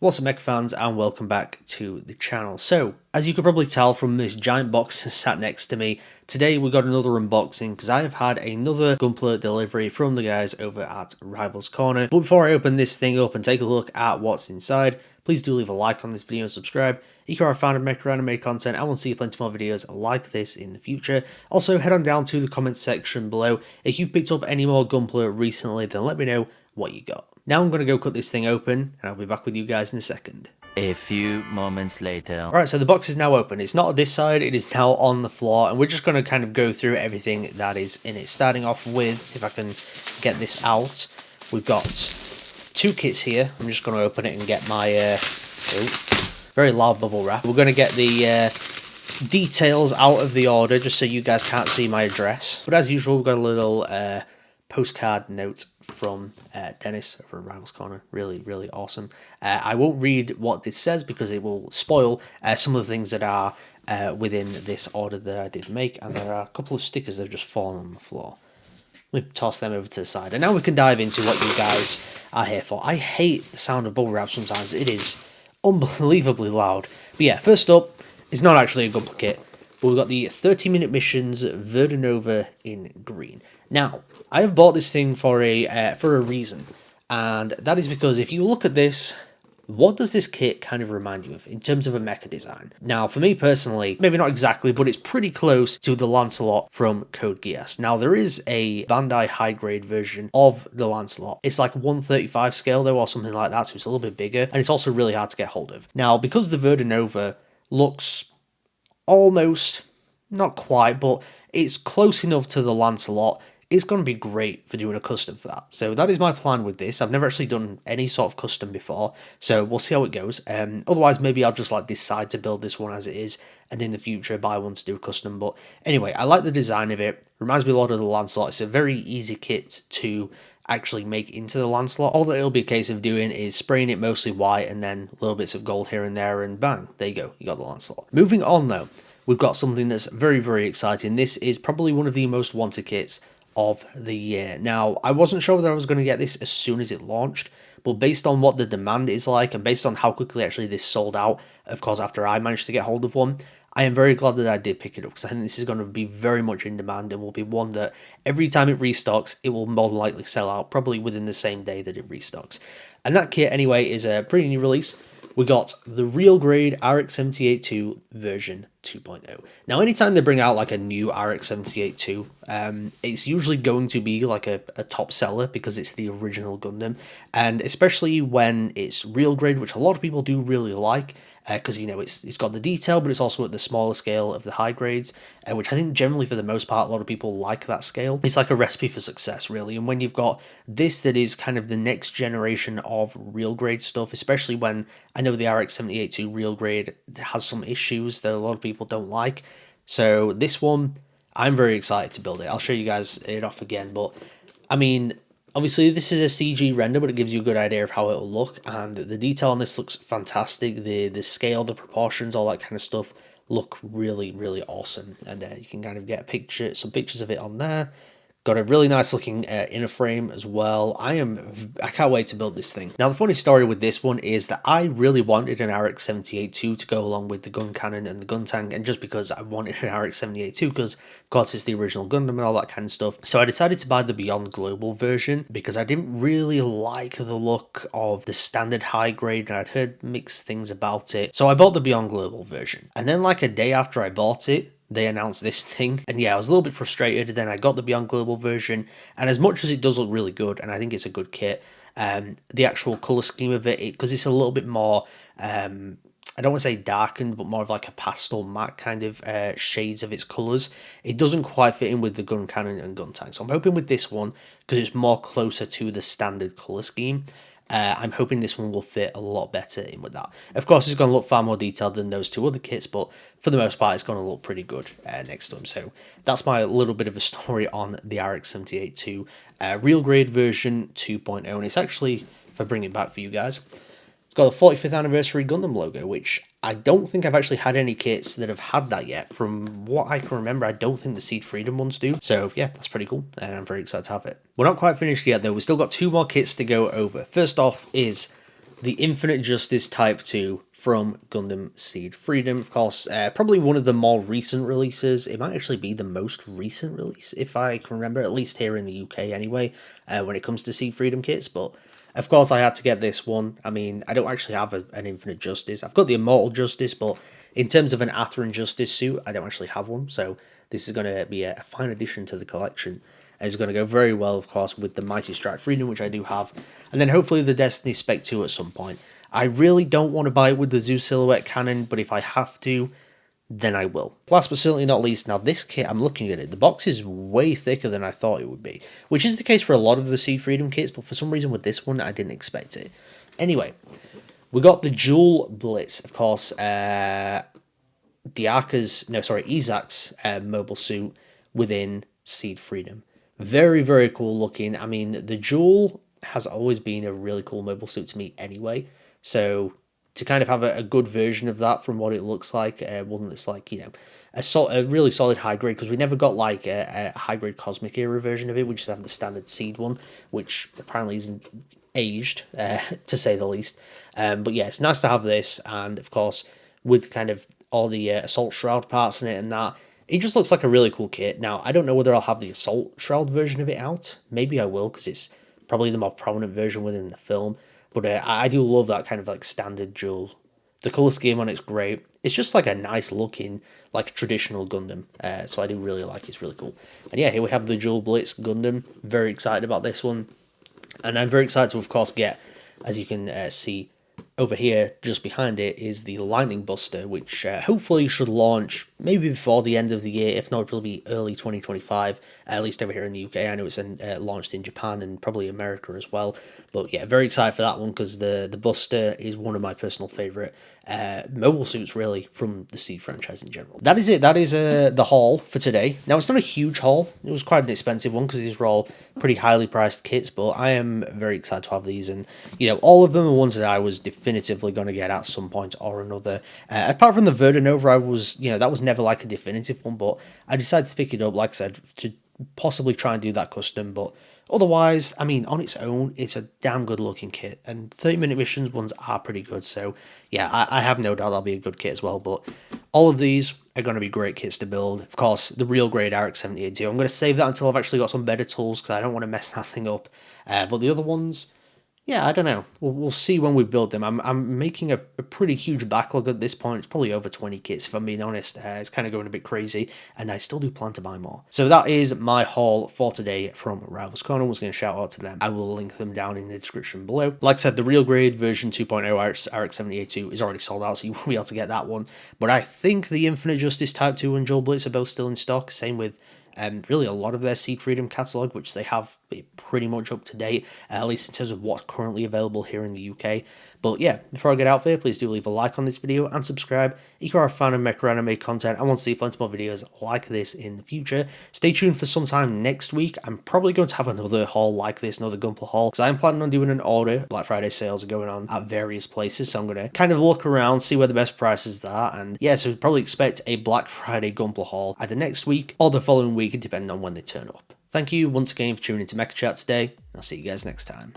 What's up, Mecha fans, and welcome back to the channel. So, as you could probably tell from this giant box sat next to me, today we got another unboxing because I have had another Gunpla delivery from the guys over at Rivals Corner. But before I open this thing up and take a look at what's inside, please do leave a like on this video and subscribe. If you are a fan of Mecha anime content and want to see plenty more videos like this in the future. Also, head on down to the comments section below. If you've picked up any more Gunpla recently, then let me know what you got. Now I'm going to go cut this thing open, and I'll be back with you guys in a second. A few moments later. Alright, so the box is now open. It's not on this side, it is now on the floor, and we're just going to kind of go through everything that is in it. Starting off with, if I can get this out, we've got two kits here. I'm just going to open it and get my very loud bubble wrap. We're going to get the details out of the order, just so you guys can't see my address. But as usual, we've got a little postcard note from Dennis over at Rivals Corner. Really awesome. I won't read what this says because it will spoil some of the things that are within this order that I did make, and there are a couple of stickers that have just fallen on the floor. Let me toss them over to the side, and now we can dive into what you guys are here for. I hate the sound of bubble wrap sometimes. It is unbelievably loud. But yeah, first up, it's not actually a Gunpla kit, but we've got the 30-minute missions verdenova in green. Now, I have bought this thing for a reason, and that is because if you look at this, what does this kit kind of remind you of in terms of a mecha design? Now, for me personally, maybe not exactly, but it's pretty close to the Lancelot from Code Geass. Now, there is a Bandai high-grade version of the Lancelot. It's like 1/35 scale, though, or something like that, so it's a little bit bigger, and it's also really hard to get hold of. Now, because the verdenova looks almost, not quite, but it's close enough to the Lancelot, it's going to be great for doing a custom for that. So that is my plan with this. I've never actually done any sort of custom before, so we'll see how it goes. Otherwise, maybe I'll just like decide to build this one as it is, and in the future buy one to do a custom. But anyway, I like the design of it. Reminds me a lot of the Lancelot. It's a very easy kit to actually make into the Lancelot. All that it'll be a case of doing is spraying it mostly white and then little bits of gold here and there, and bang, there you go, you got the Lancelot. Moving on though, we've got something that's very exciting. This is probably one of the most wanted kits of the year. Now, I wasn't sure whether I was going to get this as soon as it launched, but based on what the demand is like and based on how quickly actually this sold out, of course, after I managed to get hold of one, I am very glad that I did pick it up, because I think this is going to be very much in demand and will be one that every time it restocks, it will more than likely sell out, probably within the same day that it restocks. And that kit, anyway, is a pretty new release. We got the real grade RX-78-2 version 2.0. Now, anytime they bring out like a new RX-78-2, it's usually going to be like a top seller because it's the original Gundam, and especially when it's real grade, which a lot of people do really like, because you know it's got the detail, but it's also at the smaller scale of the high grades, which I think generally for the most part a lot of people like that scale. It's like a recipe for success, really. And when you've got this that is kind of the next generation of real grade stuff, especially when I know the RX-78-2 real grade has some issues that a lot of people don't like, so this one I'm very excited to build it. I'll show you guys it off again, but I mean, obviously this is a CG render, but it gives you a good idea of how it'll look, and the detail on this looks fantastic. The scale, the proportions, all that kind of stuff look really awesome, and you can kind of get some pictures of it on there. Got a really nice looking inner frame as well. I can't wait to build this thing. Now, the funny story with this one is that I really wanted an RX-78-2 to go along with the gun cannon and the gun tank, and just because I wanted an RX-78-2 because of course it's the original Gundam and all that kind of stuff. So I decided to buy the Beyond Global version because I didn't really like the look of the standard high grade, and I'd heard mixed things about it. So I bought the Beyond Global version, and then like a day after I bought it, they announced this thing, and yeah, I was a little bit frustrated. Then I got the Beyond Global version, and as much as it does look really good, and I think it's a good kit, the actual color scheme of it, because it's a little bit more, I don't want to say darkened, but more of like a pastel matte kind of shades of its colors, it doesn't quite fit in with the gun cannon and gun tank. So I'm hoping with this one, because it's more closer to the standard color scheme, I'm hoping this one will fit a lot better in with that. Of course, it's going to look far more detailed than those two other kits, but for the most part, it's going to look pretty good next to them. So that's my little bit of a story on the RX-78-2 real grade version 2.0. And it's actually, if I bring it back for you guys, it's got the 45th anniversary Gundam logo, which I don't think I've actually had any kits that have had that yet. From what I can remember, I don't think the Seed Freedom ones do. So yeah, that's pretty cool, and I'm very excited to have it. We're not quite finished yet though. We've still got two more kits to go over. First off is the Infinite Justice Type 2 from Gundam Seed Freedom. Of course, probably one of the more recent releases. It might actually be the most recent release, if I can remember, at least here in the UK anyway, when it comes to Seed Freedom kits. But of course, I had to get this one. I mean, I don't actually have an Infinite Justice. I've got the Immortal Justice, but in terms of an Atherin Justice suit, I don't actually have one. So this is going to be a fine addition to the collection. It's going to go very well, of course, with the Mighty Strike Freedom, which I do have. And then hopefully the Destiny Spec 2 at some point. I really don't want to buy it with the Zeus Silhouette Cannon, but if I have to, then I will. Last but certainly not least, now this kit, I'm looking at it. The box is way thicker than I thought it would be, which is the case for a lot of the Seed Freedom kits, but for some reason with this one, I didn't expect it. Anyway, we got the dual blitz, of course, Izak's mobile suit within Seed Freedom. Very, very cool looking. I mean, the Jewel has always been a really cool mobile suit to me anyway. So to kind of have a good version of that from what it looks like, one that's like, you know, a really solid high grade, because we never got like a high grade Cosmic Era version of it. We just have the standard Seed one, which apparently isn't aged, to say the least. But yeah, it's nice to have this, and of course, with kind of all the Assault Shroud parts in it and that, it just looks like a really cool kit. Now, I don't know whether I'll have the Assault Shroud version of it out. Maybe I will, because it's probably the more prominent version within the film. But I do love that kind of like standard Jewel. The colour scheme on it's great. It's just like a nice looking, like traditional Gundam. So I do really like it. It's really cool. And yeah, here we have the Dual Blitz Gundam. Very excited about this one. And I'm very excited to, of course, get, as you can see, over here, just behind it, is the Lightning Buster, which hopefully should launch maybe before the end of the year. If not, it'll be early 2025, at least over here in the UK. I know it's launched in Japan and probably America as well. But yeah, very excited for that one, because the Buster is one of my personal favourite mobile suits, really, from the Seed franchise in general. That is it. That is the haul for today. Now, it's not a huge haul. It was quite an expensive one, because these were all pretty highly priced kits, but I am very excited to have these, and you know, all of them are ones that I was definitively going to get at some point or another. Apart from the verdenova, I was, you know, that was never like a definitive one, but I decided to pick it up, like I said, to possibly try and do that custom. But otherwise, I mean, on its own, it's a damn good looking kit, and 30-minute missions ones are pretty good. So yeah, I have no doubt that'll be a good kit as well. But all of these are going to be great kits to build. Of course, the real grade RX-78 too. I'm going to save that until I've actually got some better tools, because I don't want to mess that thing up. But the other ones, yeah, I don't know. We'll see when we build them. I'm making a pretty huge backlog at this point. It's probably over 20 kits, if I'm being honest. It's kind of going a bit crazy, and I still do plan to buy more. So that is my haul for today from Rivals Corner. I was going to shout out to them. I will link them down in the description below. Like I said, the real grade version 2.0 RX-78 is already sold out, so you won't be able to get that one. But I think the Infinite Justice Type 2 and Dual Blitz are both still in stock. Same with really a lot of their Seed Freedom catalogue, which they have pretty much up to date, at least in terms of what's currently available here in the UK. But yeah, before I get out there, please do leave a like on this video and subscribe if you are a fan of Mecha anime content and want to see plenty more videos like this in the future. Stay tuned for sometime next week. I'm probably going to have another haul like this, another Gunpla haul, because I'm planning on doing an order. Black Friday sales are going on at various places, so I'm going to kind of look around, see where the best prices are, and yeah, so probably expect a Black Friday Gunpla haul either next week or the following week, depending on when they turn up. Thank you once again for tuning into Mecha Chat today. I'll see you guys next time.